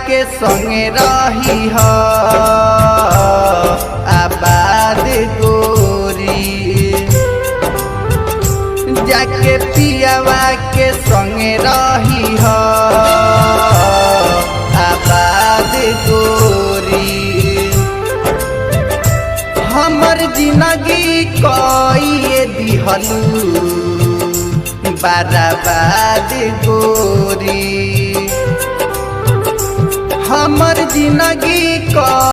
के संगे रही हो आबाद गोरी, जाके पियावा के संगे रही हो आबाद गोरी। हमर जिंदगी कोई दिहलू बर्बाद गोरी, हमर जिंदगी को